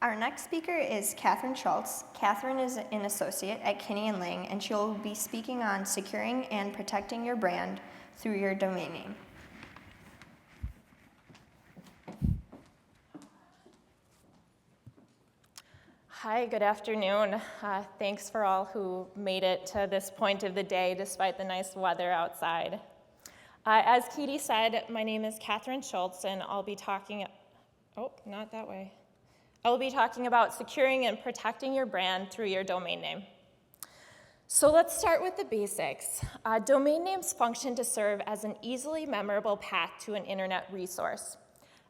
Our next speaker is Catherine Shultz. Catherine is an associate at Kinney & Lang, and she'll be speaking on securing and protecting your brand through your domain name. Hi, good afternoon. Thanks for all who made it to this point of the day despite the nice weather outside. As Katie said, my name is Catherine Shultz, and I'll be talking, not that way. I will be talking about securing and protecting your brand through your domain name. So let's start with the basics. Domain names function to serve as an easily memorable path to an internet resource.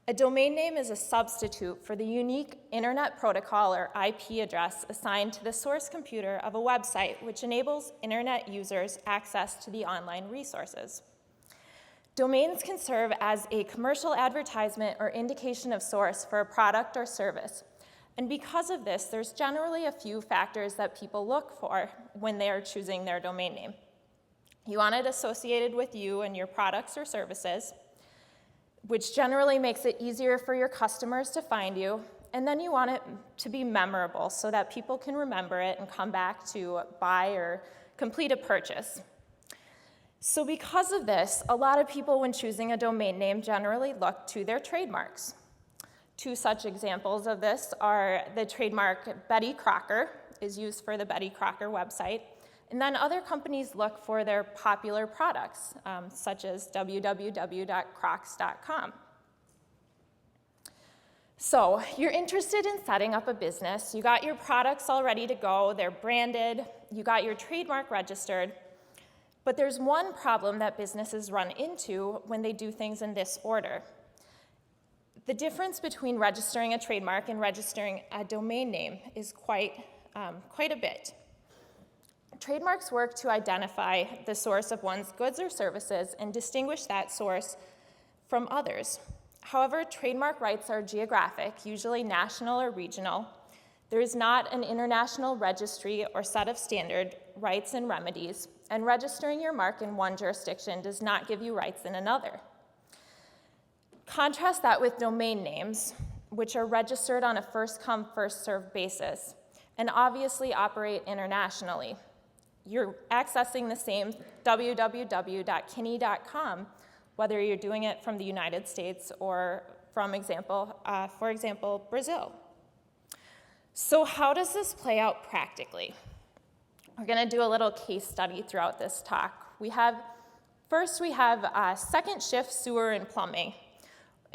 A domain name is a substitute for the unique internet protocol or IP address assigned to the source computer of a website, which enables internet users access to the online resources. Domains can serve as a commercial advertisement or indication of source for a product or service. And because of this, there's generally a few factors that people look for when they are choosing their domain name. You want it associated with you and your products or services, which generally makes it easier for your customers to find you. And then you want it to be memorable so that people can remember it and come back to buy or complete a purchase. So because of this, a lot of people when choosing a domain name generally look to their trademarks. Two such examples of this are the trademark Betty Crocker is used for the Betty Crocker website, and then other companies look for their popular products, such as www.crocs.com. So you're interested in setting up a business, you got your products all ready to go, they're branded, you got your trademark registered, but there's one problem that businesses run into when they do things in this order. The difference between registering a trademark and registering a domain name is quite a bit. Trademarks work to identify the source of one's goods or services and distinguish that source from others. However, trademark rights are geographic, usually national or regional. There is not an international registry or set of standard rights and remedies, and registering your mark in one jurisdiction does not give you rights in another. Contrast that with domain names, which are registered on a first-come, first-served basis, and obviously operate internationally. You're accessing the same www.kinney.com, whether you're doing it from the United States or for example, Brazil. So how does this play out practically? We're going to do a little case study throughout this talk. First we have Second Shift Sewer and Plumbing,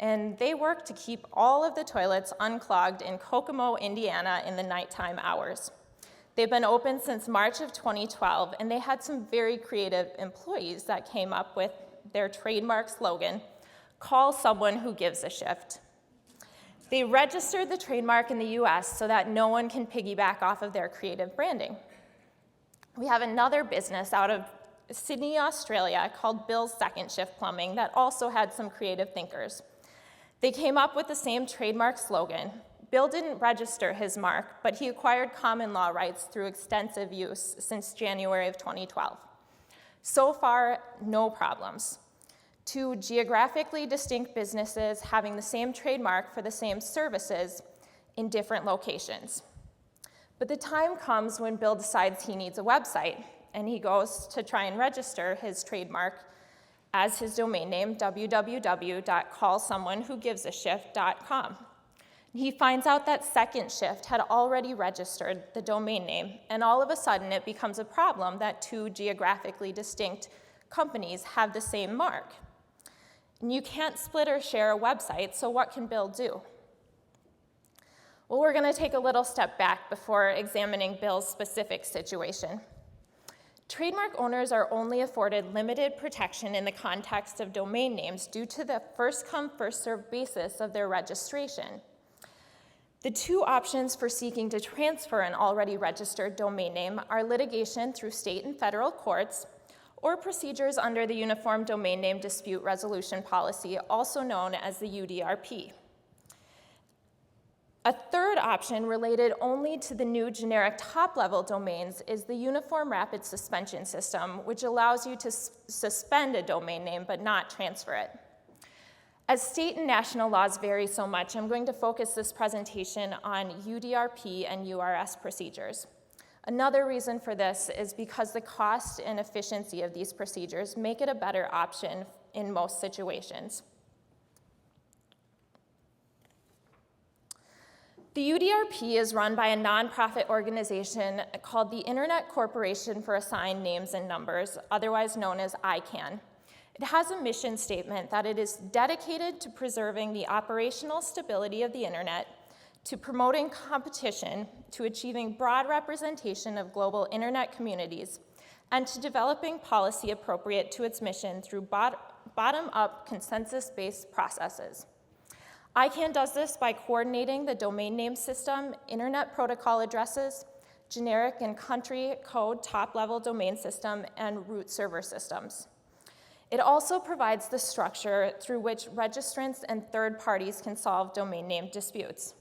and they work to keep all of the toilets unclogged in Kokomo, Indiana in the nighttime hours. They've been open since March of 2012, and they had some very creative employees that came up with their trademark slogan, "Call someone who gives a shift." They registered the trademark in the US so that no one can piggyback off of their creative branding. We have another business out of Sydney, Australia called Bill's Second Shift Plumbing that also had some creative thinkers. They came up with the same trademark slogan. Bill didn't register his mark, but he acquired common law rights through extensive use since January of 2012. So far, no problems. Two geographically distinct businesses having the same trademark for the same services in different locations. But the time comes when Bill decides he needs a website, and he goes to try and register his trademark as his domain name, www.callsomeonewhogivesashift.com. He finds out that Second Shift had already registered the domain name, and all of a sudden it becomes a problem that two geographically distinct companies have the same mark. And you can't split or share a website, so what can Bill do? Well, we're going to take a little step back before examining Bill's specific situation. Trademark owners are only afforded limited protection in the context of domain names due to the first-come, first-served basis of their registration. The two options for seeking to transfer an already registered domain name are litigation through state and federal courts or procedures under the Uniform Domain Name Dispute Resolution Policy, also known as the UDRP. A third option related only to the new generic top-level domains is the Uniform Rapid Suspension System, which allows you to suspend a domain name but not transfer it. As state and national laws vary so much, I'm going to focus this presentation on UDRP and URS procedures. Another reason for this is because the cost and efficiency of these procedures make it a better option in most situations. The UDRP is run by a nonprofit organization called the Internet Corporation for Assigned Names and Numbers, otherwise known as ICANN. It has a mission statement that it is dedicated to preserving the operational stability of the Internet, to promoting competition, to achieving broad representation of global Internet communities, and to developing policy appropriate to its mission through bottom-up consensus-based processes. ICANN does this by coordinating the domain name system, Internet protocol addresses, generic and country code top-level domain system, and root server systems. It also provides the structure through which registrants and third parties can solve domain name disputes.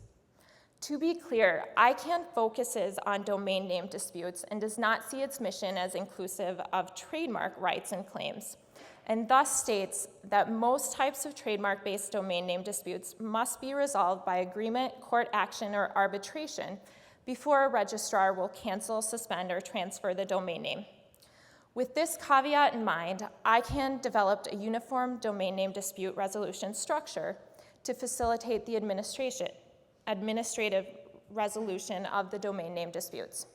To be clear, ICANN focuses on domain name disputes and does not see its mission as inclusive of trademark rights and claims, and thus states that most types of trademark-based domain name disputes must be resolved by agreement, court action, or arbitration before a registrar will cancel, suspend, or transfer the domain name. With this caveat in mind, ICANN developed a uniform domain name dispute resolution structure to facilitate the administrative resolution of the domain name disputes.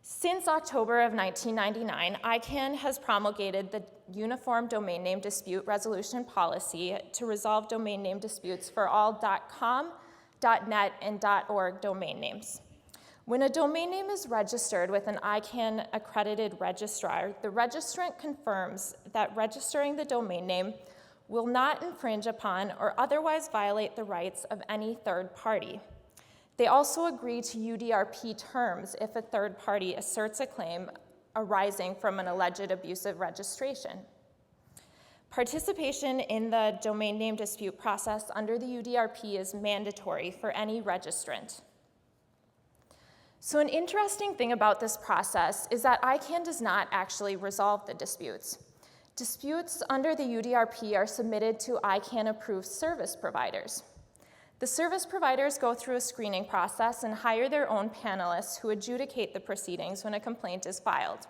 Since October of 1999, ICANN has promulgated the Uniform Domain Name Dispute Resolution Policy to resolve domain name disputes for all .com, .net, and .org domain names. When a domain name is registered with an ICANN accredited registrar, the registrant confirms that registering the domain name will not infringe upon or otherwise violate the rights of any third party. They also agree to UDRP terms if a third party asserts a claim arising from an alleged abusive registration. Participation in the domain name dispute process under the UDRP is mandatory for any registrant. So an interesting thing about this process is that ICANN does not actually resolve the disputes. Disputes under the UDRP are submitted to ICANN-approved service providers. The service providers go through a screening process and hire their own panelists who adjudicate the proceedings when a complaint is filed.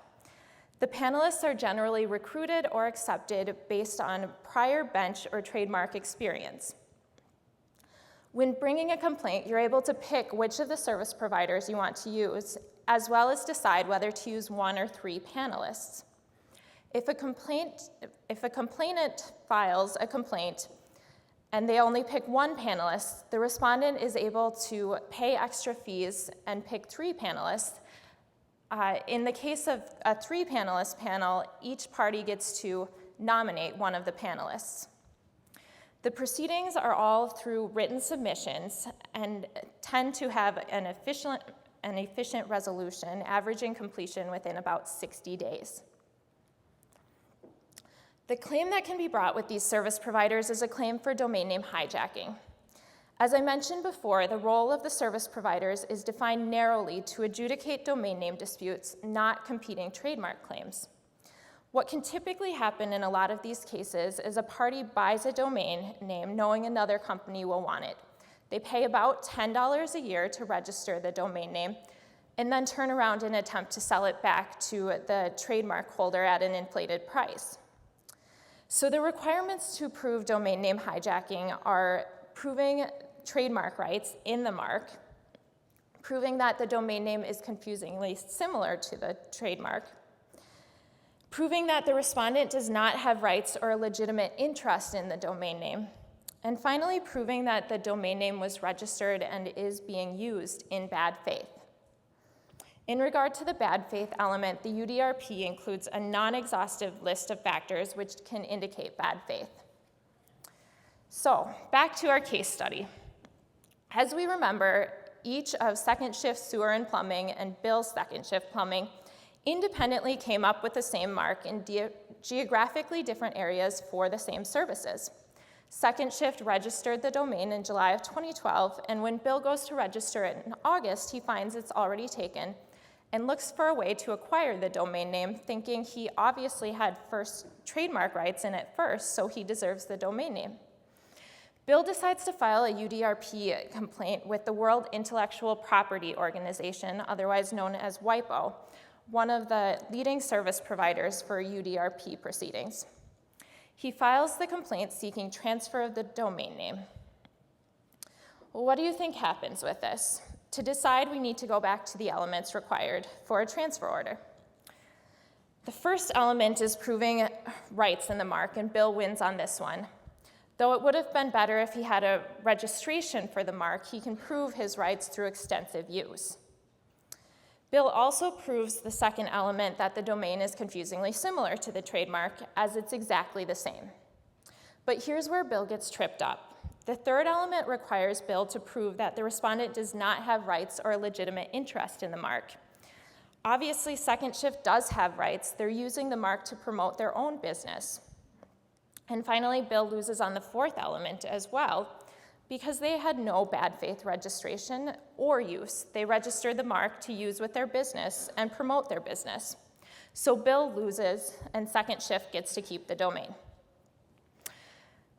The panelists are generally recruited or accepted based on prior bench or trademark experience. When bringing a complaint, you're able to pick which of the service providers you want to use, as well as decide whether to use 1 or 3 panelists. If a complainant files a complaint and they only pick 1 panelist, the respondent is able to pay extra fees and pick 3 panelists. In the case of a 3-panelist panel, each party gets to nominate one of the panelists. The proceedings are all through written submissions and tend to have an efficient resolution, averaging completion within about 60 days. The claim that can be brought with these service providers is a claim for domain name hijacking. As I mentioned before, the role of the service providers is defined narrowly to adjudicate domain name disputes, not competing trademark claims. What can typically happen in a lot of these cases is a party buys a domain name knowing another company will want it. They pay about $10 a year to register the domain name and then turn around and attempt to sell it back to the trademark holder at an inflated price. So the requirements to prove domain name hijacking are proving trademark rights in the mark, proving that the domain name is confusingly similar to the trademark, proving that the respondent does not have rights or a legitimate interest in the domain name, and finally proving that the domain name was registered and is being used in bad faith. In regard to the bad faith element, the UDRP includes a non-exhaustive list of factors which can indicate bad faith. So, back to our case study. As we remember, each of Second Shift Sewer and Plumbing and Bill's Second Shift Plumbing independently came up with the same mark in geographically different areas for the same services. Second Shift registered the domain in July of 2012, and when Bill goes to register it in August, he finds it's already taken, and looks for a way to acquire the domain name, thinking he obviously had first trademark rights in it first, so he deserves the domain name. Bill decides to file a UDRP complaint with the World Intellectual Property Organization, otherwise known as WIPO, one of the leading service providers for UDRP proceedings. He files the complaint seeking transfer of the domain name. Well, what do you think happens with this? To decide, we need to go back to the elements required for a transfer order. The first element is proving rights in the mark, and Bill wins on this one. Though it would have been better if he had a registration for the mark, he can prove his rights through extensive use. Bill also proves the second element, that the domain is confusingly similar to the trademark, as it's exactly the same. But here's where Bill gets tripped up. The third element requires Bill to prove that the respondent does not have rights or a legitimate interest in the mark. Obviously, Second Shift does have rights. They're using the mark to promote their own business. And finally, Bill loses on the fourth element as well, because they had no bad faith registration or use. They registered the mark to use with their business and promote their business. So Bill loses, and Second Shift gets to keep the domain.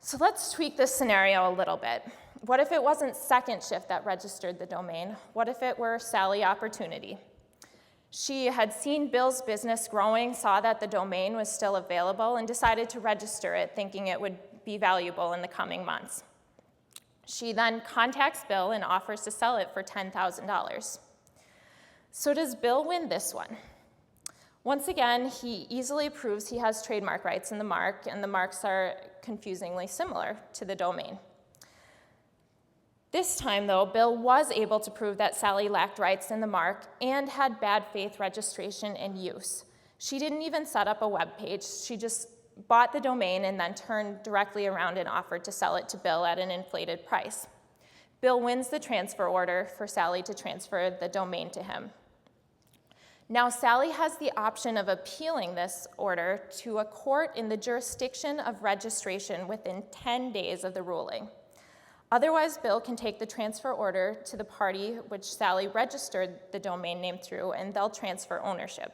So let's tweak this scenario a little bit. What if it wasn't Second Shift that registered the domain? What if it were Sally Opportunity? She had seen Bill's business growing, saw that the domain was still available, and decided to register it, thinking it would be valuable in the coming months. She then contacts Bill and offers to sell it for $10,000. So does Bill win this one? Once again, he easily proves he has trademark rights in the mark, and the marks are confusingly similar to the domain. This time, though, Bill was able to prove that Sally lacked rights in the mark and had bad faith registration and use. She didn't even set up a web page. She just bought the domain and then turned directly around and offered to sell it to Bill at an inflated price. Bill wins the transfer order for Sally to transfer the domain to him. Now, Sally has the option of appealing this order to a court in the jurisdiction of registration within 10 days of the ruling. Otherwise, Bill can take the transfer order to the party which Sally registered the domain name through, and they'll transfer ownership.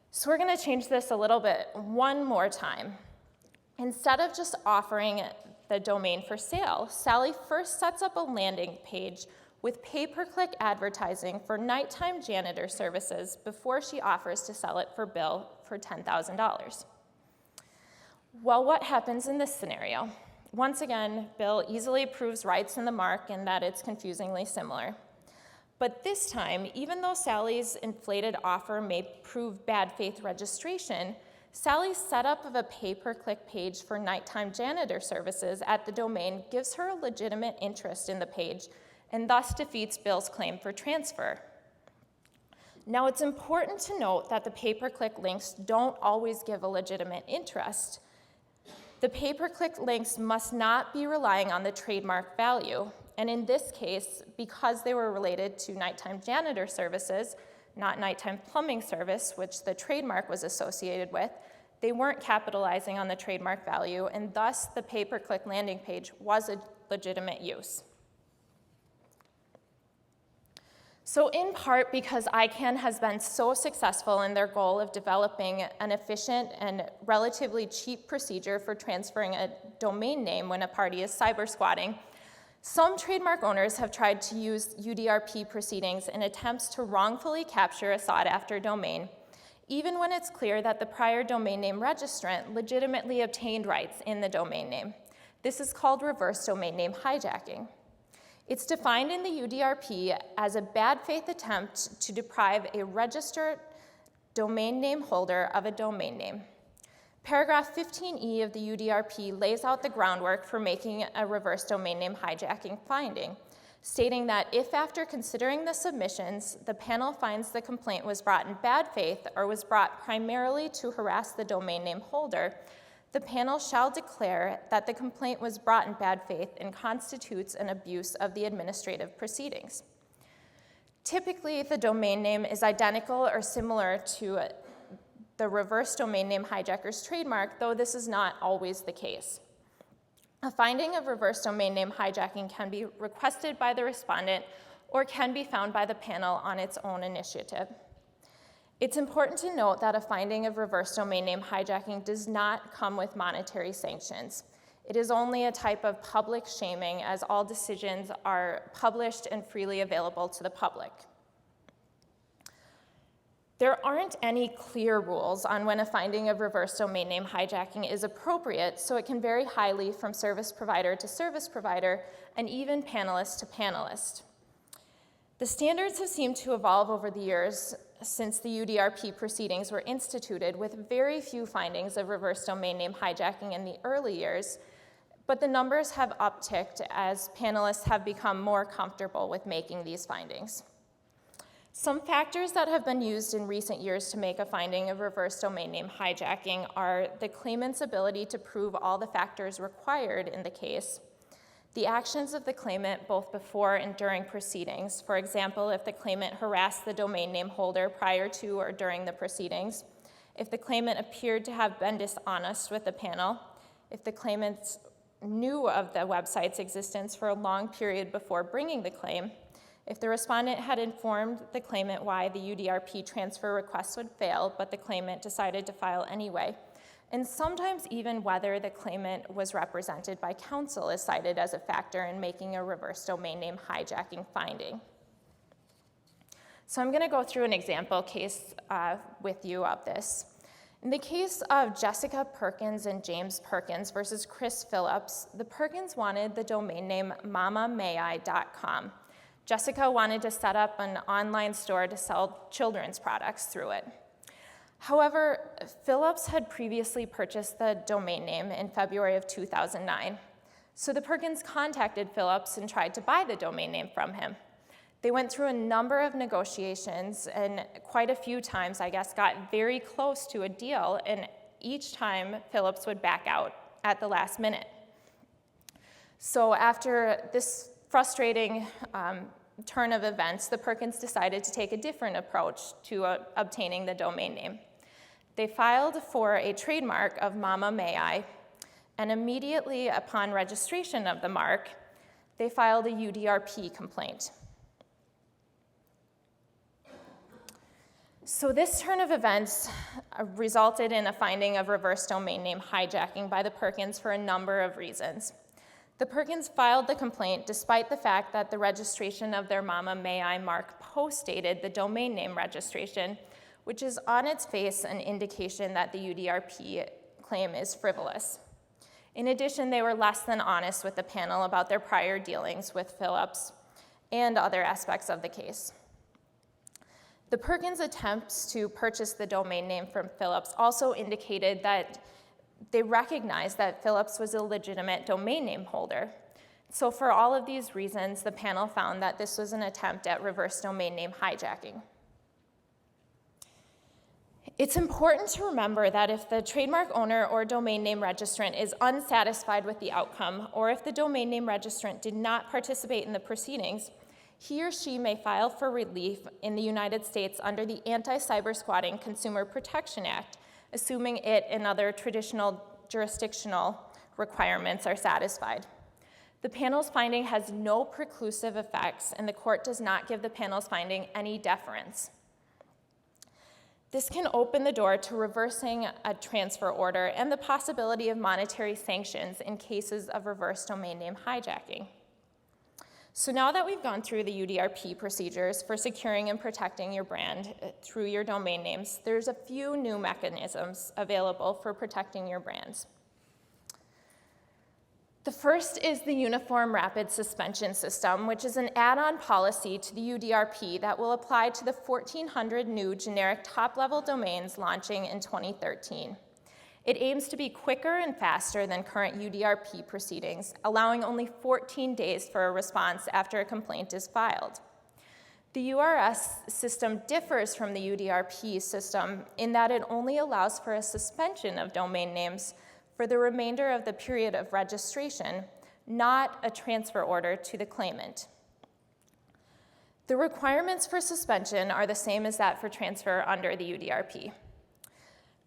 So we're going to change this a little bit one more time. Instead of just offering the domain for sale, Sally first sets up a landing page with pay-per-click advertising for nighttime janitor services before she offers to sell it for Bill for $10,000. Well, what happens in this scenario? Once again, Bill easily proves rights in the mark and that it's confusingly similar. But this time, even though Sally's inflated offer may prove bad faith registration, Sally's setup of a pay-per-click page for nighttime janitor services at the domain gives her a legitimate interest in the page and thus defeats Bill's claim for transfer. Now, it's important to note that the pay-per-click links don't always give a legitimate interest. The pay-per-click links must not be relying on the trademark value, and in this case, because they were related to nighttime janitor services, not nighttime plumbing service, which the trademark was associated with, they weren't capitalizing on the trademark value, and thus the pay-per-click landing page was a legitimate use. So in part because ICANN has been so successful in their goal of developing an efficient and relatively cheap procedure for transferring a domain name when a party is cyber squatting, some trademark owners have tried to use UDRP proceedings in attempts to wrongfully capture a sought-after domain, even when it's clear that the prior domain name registrant legitimately obtained rights in the domain name. This is called reverse domain name hijacking. It's defined in the UDRP as a bad faith attempt to deprive a registered domain name holder of a domain name. Paragraph 15E of the UDRP lays out the groundwork for making a reverse domain name hijacking finding, stating that if after considering the submissions, the panel finds the complaint was brought in bad faith or was brought primarily to harass the domain name holder, the panel shall declare that the complaint was brought in bad faith and constitutes an abuse of the administrative proceedings. Typically, the domain name is identical or similar to the reverse domain name hijacker's trademark, though this is not always the case. A finding of reverse domain name hijacking can be requested by the respondent or can be found by the panel on its own initiative. It's important to note that a finding of reverse domain name hijacking does not come with monetary sanctions. It is only a type of public shaming, as all decisions are published and freely available to the public. There aren't any clear rules on when a finding of reverse domain name hijacking is appropriate, so it can vary highly from service provider to service provider and even panelist to panelist. The standards have seemed to evolve over the years since the UDRP proceedings were instituted, with very few findings of reverse domain name hijacking in the early years, but the numbers have upticked as panelists have become more comfortable with making these findings. Some factors that have been used in recent years to make a finding of reverse domain name hijacking are the claimant's ability to prove all the factors required in the case, the actions of the claimant both before and during proceedings. For example, if the claimant harassed the domain name holder prior to or during the proceedings, if the claimant appeared to have been dishonest with the panel, if the claimant knew of the website's existence for a long period before bringing the claim, if the respondent had informed the claimant why the UDRP transfer request would fail, but the claimant decided to file anyway, and sometimes even whether the claimant was represented by counsel is cited as a factor in making a reverse domain name hijacking finding. So I'm going to go through an example case with you of this. In the case of Jessica Perkins and James Perkins versus Chris Phillips, the Perkins wanted the domain name mamamai.com. Jessica wanted to set up an online store to sell children's products through it. However, Phillips had previously purchased the domain name in February of 2009. So the Perkins contacted Phillips and tried to buy the domain name from him. They went through a number of negotiations and quite a few times, I guess, got very close to a deal, and each time Phillips would back out at the last minute. So after this frustrating turn of events, the Perkins decided to take a different approach to obtaining the domain name. They filed for a trademark of Mama May I, and immediately upon registration of the mark, they filed a UDRP complaint. So this turn of events resulted in a finding of reverse domain name hijacking by the Perkins for a number of reasons. The Perkins filed the complaint despite the fact that the registration of their Mama May I mark postdated the domain name registration, which is on its face an indication that the UDRP claim is frivolous. In addition, they were less than honest with the panel about their prior dealings with Phillips and other aspects of the case. The Perkins' attempts to purchase the domain name from Phillips also indicated that they recognized that Phillips was a legitimate domain name holder. So for all of these reasons, the panel found that this was an attempt at reverse domain name hijacking. It's important to remember that if the trademark owner or domain name registrant is unsatisfied with the outcome, or if the domain name registrant did not participate in the proceedings, he or she may file for relief in the United States under the Anti-Cybersquatting Consumer Protection Act, assuming it and other traditional jurisdictional requirements are satisfied. The panel's finding has no preclusive effects, and the court does not give the panel's finding any deference. This can open the door to reversing a transfer order and the possibility of monetary sanctions in cases of reverse domain name hijacking. So now that we've gone through the UDRP procedures for securing and protecting your brand through your domain names, there's a few new mechanisms available for protecting your brands. The first is the Uniform Rapid Suspension System, which is an add-on policy to the UDRP that will apply to the 1,400 new generic top-level domains launching in 2013. It aims to be quicker and faster than current UDRP proceedings, allowing only 14 days for a response after a complaint is filed. The URS system differs from the UDRP system in that it only allows for a suspension of domain names for the remainder of the period of registration, not a transfer order to the claimant. The requirements for suspension are the same as that for transfer under the UDRP.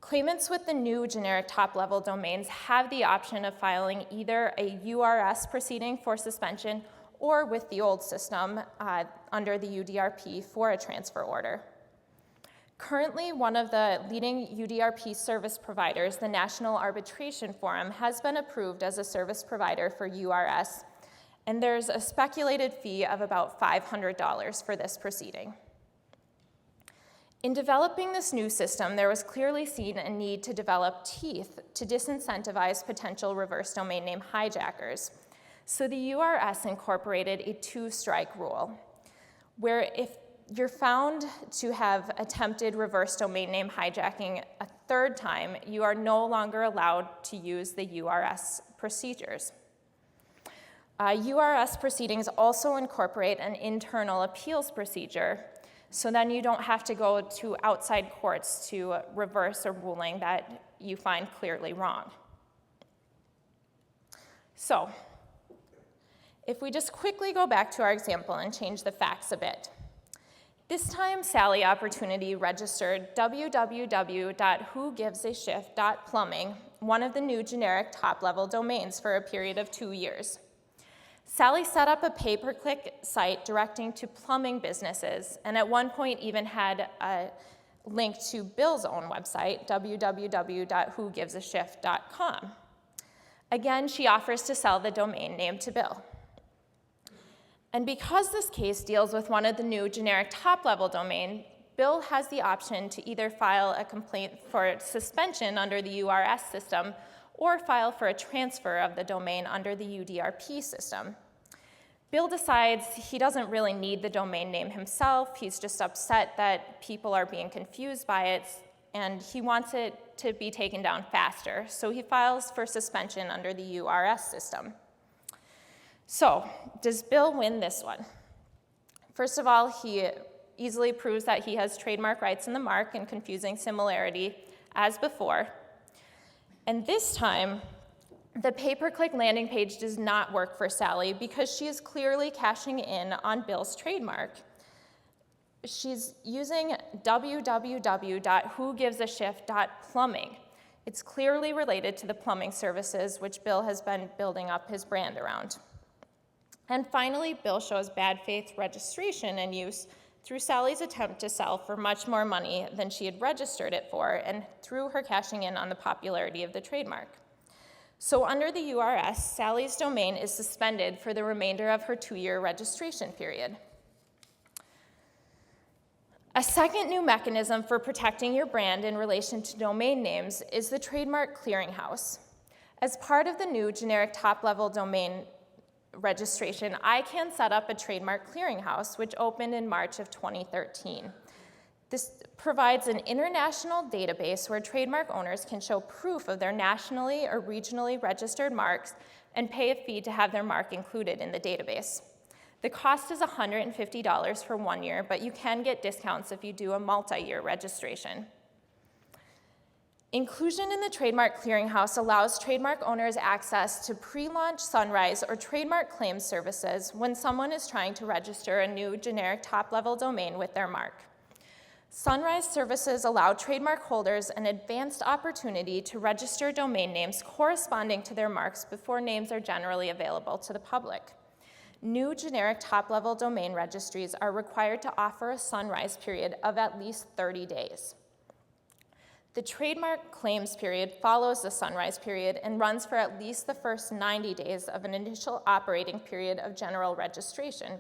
Claimants with the new generic top-level domains have the option of filing either a URS proceeding for suspension or with the old system under the UDRP for a transfer order. Currently, one of the leading UDRP service providers, the National Arbitration Forum, has been approved as a service provider for URS, and there's a speculated fee of about $500 for this proceeding. In developing this new system, there was clearly seen a need to develop teeth to disincentivize potential reverse domain name hijackers. So the URS incorporated a two-strike rule, where if you're found to have attempted reverse domain name hijacking a third time, you are no longer allowed to use the URS procedures. URS proceedings also incorporate an internal appeals procedure, so then you don't have to go to outside courts to reverse a ruling that you find clearly wrong. So, if we just quickly go back to our example and change the facts a bit. This time, Sally Opportunity registered www.whogivesashift.plumbing, one of the new generic top-level domains, for a period of 2 years. Sally set up a pay-per-click site directing to plumbing businesses, and at one point even had a link to Bill's own website, www.whogivesashift.com. Again, she offers to sell the domain name to Bill. And because this case deals with one of the new generic top-level domain, Bill has the option to either file a complaint for suspension under the URS system or file for a transfer of the domain under the UDRP system. Bill decides he doesn't really need the domain name himself. He's just upset that people are being confused by it, and he wants it to be taken down faster. So he files for suspension under the URS system. So, does Bill win this one? First of all, he easily proves that he has trademark rights in the mark and confusing similarity as before. And this time, the pay-per-click landing page does not work for Sally because she is clearly cashing in on Bill's trademark. She's using www.whogivesashift.plumbing. It's clearly related to the plumbing services which Bill has been building up his brand around. And finally, Bill shows bad faith registration and use through Sally's attempt to sell for much more money than she had registered it for, and through her cashing in on the popularity of the trademark. So under the URS, Sally's domain is suspended for the remainder of her 2-year registration period. A second new mechanism for protecting your brand in relation to domain names is the Trademark Clearinghouse. As part of the new generic top-level domain registration, ICANN set up a trademark clearinghouse, which opened in March of 2013. This provides an international database where trademark owners can show proof of their nationally or regionally registered marks and pay a fee to have their mark included in the database. The cost is $150 for 1 year, but you can get discounts if you do a multi-year registration. Inclusion in the Trademark Clearinghouse allows trademark owners access to pre-launch sunrise or trademark claims services when someone is trying to register a new generic top-level domain with their mark. Sunrise services allow trademark holders an advanced opportunity to register domain names corresponding to their marks before names are generally available to the public. New generic top-level domain registries are required to offer a sunrise period of at least 30 days. The trademark claims period follows the sunrise period and runs for at least the first 90 days of an initial operating period of general registration.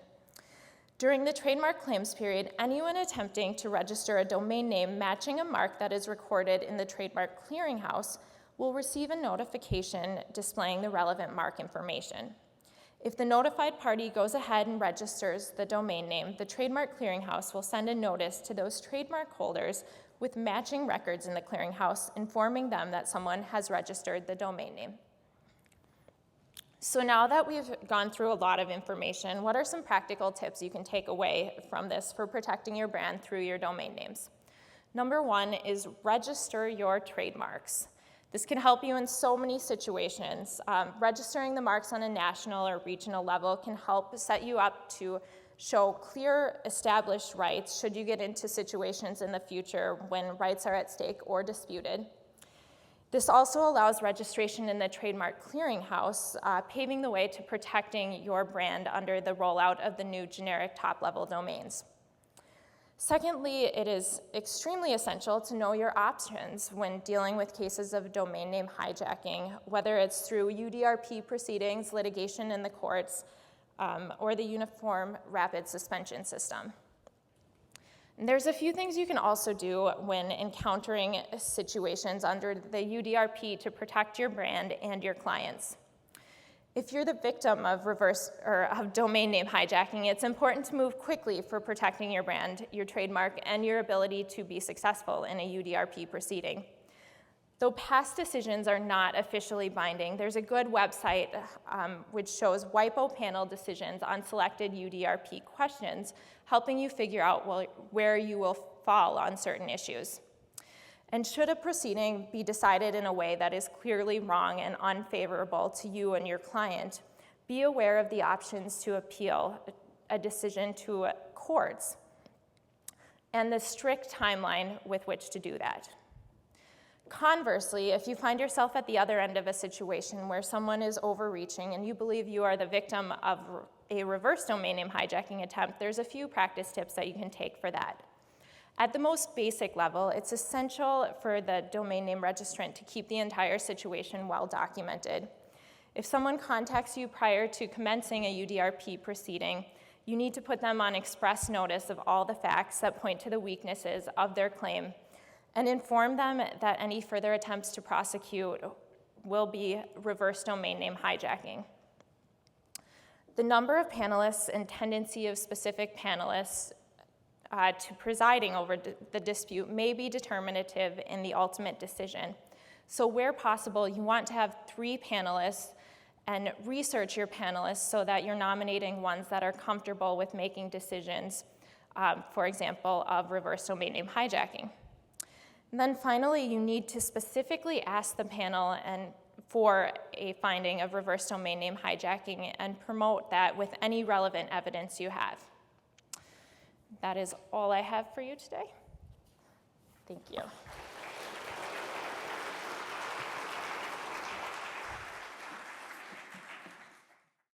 During the trademark claims period, anyone attempting to register a domain name matching a mark that is recorded in the Trademark Clearinghouse will receive a notification displaying the relevant mark information. If the notified party goes ahead and registers the domain name, the Trademark Clearinghouse will send a notice to those trademark holders with matching records in the clearinghouse, informing them that someone has registered the domain name. So now that we've gone through a lot of information, what are some practical tips you can take away from this for protecting your brand through your domain names? Number one is register your trademarks. This can help you in so many situations. Registering the marks on a national or regional level can help set you up to show clear established rights should you get into situations in the future when rights are at stake or disputed. This also allows registration in the Trademark Clearinghouse, paving the way to protecting your brand under the rollout of the new generic top-level domains. Secondly, it is extremely essential to know your options when dealing with cases of domain name hijacking, whether it's through UDRP proceedings, litigation in the courts, or the Uniform Rapid Suspension System. And there's a few things you can also do when encountering situations under the UDRP to protect your brand and your clients. If you're the victim of of domain name hijacking, it's important to move quickly for protecting your brand, your trademark, and your ability to be successful in a UDRP proceeding. Though past decisions are not officially binding, there's a good website which shows WIPO panel decisions on selected UDRP questions, helping you figure out where you will fall on certain issues. And should a proceeding be decided in a way that is clearly wrong and unfavorable to you and your client, be aware of the options to appeal a decision to courts and the strict timeline with which to do that. Conversely, if you find yourself at the other end of a situation where someone is overreaching and you believe you are the victim of a reverse domain name hijacking attempt, there's a few practice tips that you can take for that. At the most basic level, it's essential for the domain name registrant to keep the entire situation well documented. If someone contacts you prior to commencing a UDRP proceeding, you need to put them on express notice of all the facts that point to the weaknesses of their claim and inform them that any further attempts to prosecute will be reverse domain name hijacking. The number of panelists and tendency of specific panelists to presiding over the dispute may be determinative in the ultimate decision. So where possible, you want to have 3 panelists and research your panelists so that you're nominating ones that are comfortable with making decisions, for example, of reverse domain name hijacking. And then finally, you need to specifically ask the panel for a finding of reverse domain name hijacking and promote that with any relevant evidence you have. That is all I have for you today. Thank you.